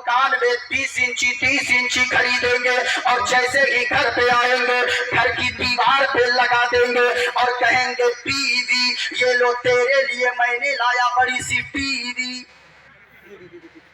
दुकान में 30 इंची खरीदेंगे और जैसे ही घर पे आएंगे घर की दीवार पे लगा देंगे और कहेंगे टीवी, ये लो तेरे लिए मैंने लाया बड़ी सी टीवी।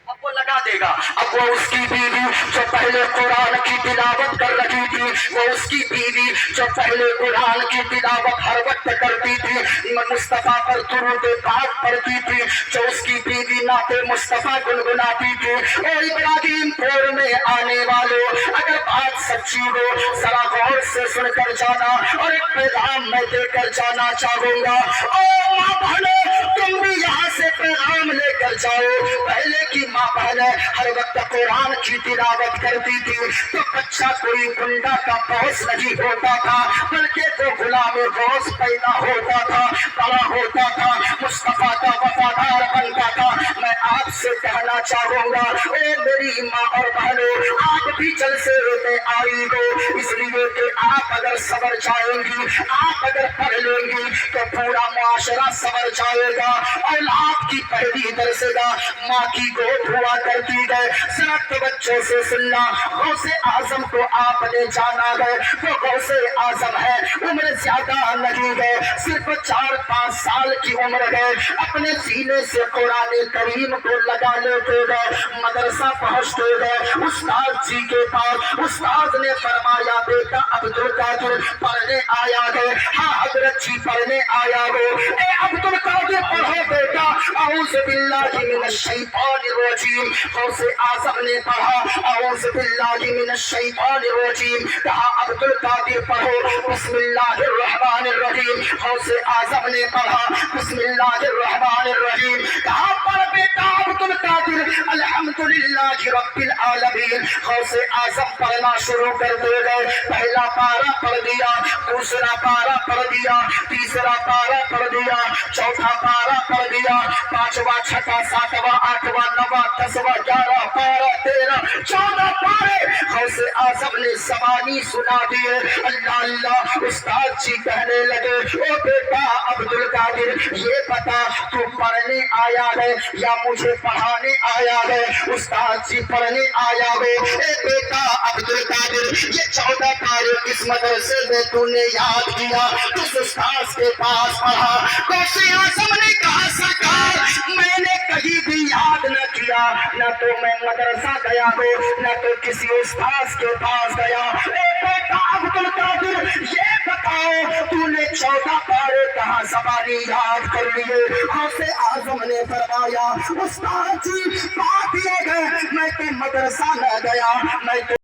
अब वो लगा देगा। अब वो उसकी बीवी जो पहले कुरान की तिलावत कर रही थी, वो उसकी बीवी जो पहले कुरान की तिलावत हर वक्त करती थी, मुस्तफा पर दुरूद पाक पढ़ती थी, जो उसकी बीवी नाते मुस्तफा गुनगुनाती थी। ओ इब्राहिमपुर में आने वालों, अगर बात सच्ची हो जरा गौर से सुनकर जाना और एक पैगाम मैं देकर जाना चाहूंगा। ओ माँ बहनों, तुम भी यहाँ से पैगाम लेकर जाओ। पहले की माँ बहनें हर वक्त कुरान की तिलावत करती थी तो बच्चा कोई गुंडा का बॉस नहीं होता था, बल्कि तो गुलाम गौस पैदा होता था, बड़ा होता था, मुस्तफा का वफादार बनता था। मैं आपसे कहना चाहूंगा, ए मेरी माँ और बहनों, आप भी जलसे में आई हो, इसलिए कि आप अगर सवर जाएंगी, आप अगर पढ़ लेंगी तो पूरा मुआशरा सवर जाएगा। औलाद की पहली दरसेगा माँ की गोद हुआ करती है। सनत बच्चों से सुनना, गौसे आजम को आपने जाना है, वो गौसे आजम है, उम्र ज्यादा नहीं है, सिर्फ 4-5 साल की उम्र है। अपने सीने से कुरान करीम को लगा लेते गए, मदरसा पहुंचते गए उस्ताद जी के पास। उस्ताद ने फरमाया, बेटा अब्दुल कादिर पढ़ने आया है। हाँ हजरत जी पढ़ने आया हो। ए अब्दुल कादिर पढ़ो बेटा। औज़ु बिल्लाहि मिनश शैतानिर रजीम। गौसे आज़म ने पढ़ा, औज़ु बिल्लाहि मिनश शैतानिर रजीम। कहा अब्दुल कादिर पढ़ो, बिस्मिल्लाहिर रहमानिर रहीम। गौसे आज़म ने पढ़ा, बिस्मिल्लाहिर रहमानिर रहीम। कहा पढ़ बेटा अब्दुल कादिर, अल्हम्दुलिल्लाहि रब्बिल आलमीन। गौसे आज़म पढ़ना शुरू कर दे गए। पहला पारा पढ़ दिया, दूसरा पारा पढ़ दिया, तीसरा पारा पढ़ दिया, चौथा पारा पढ़ दिया, 5वां 6वां 7वां 8वां 9वां 10वां 11 12 13 14 पारे गौसे आज़म ने ज़बानी सुना दिए। अल्लाह अल्लाह। उस्ताद जी कहने लगे, ओ बेटा अब्दुल कादिर, ये बता तू पढ़ने आया है या मुझे पढ़ाने आया है? उस्ताद जी पढ़ने आया हो। ए बेटा अब्दुल कादिर, ये 14 पारे किस मदरसे में तूने याद किया, किस उस्ताद के पास पढ़ा? गौसे आज़म ने कहा, सरकार मैंने कहीं भी याद न किया, न तो मैं मदरसा गया हूँ, न तो किसी उस्ताद के पास गया। ए बेटा अब्दुल कादिर, ये बताओ तूने 14 पारे कहाँ ज़बानी याद कर लिए? गौसे आज़म ने फरमाया, उस्ताद जी बात ये है, मैं तो मदरसा न गया, मैं तो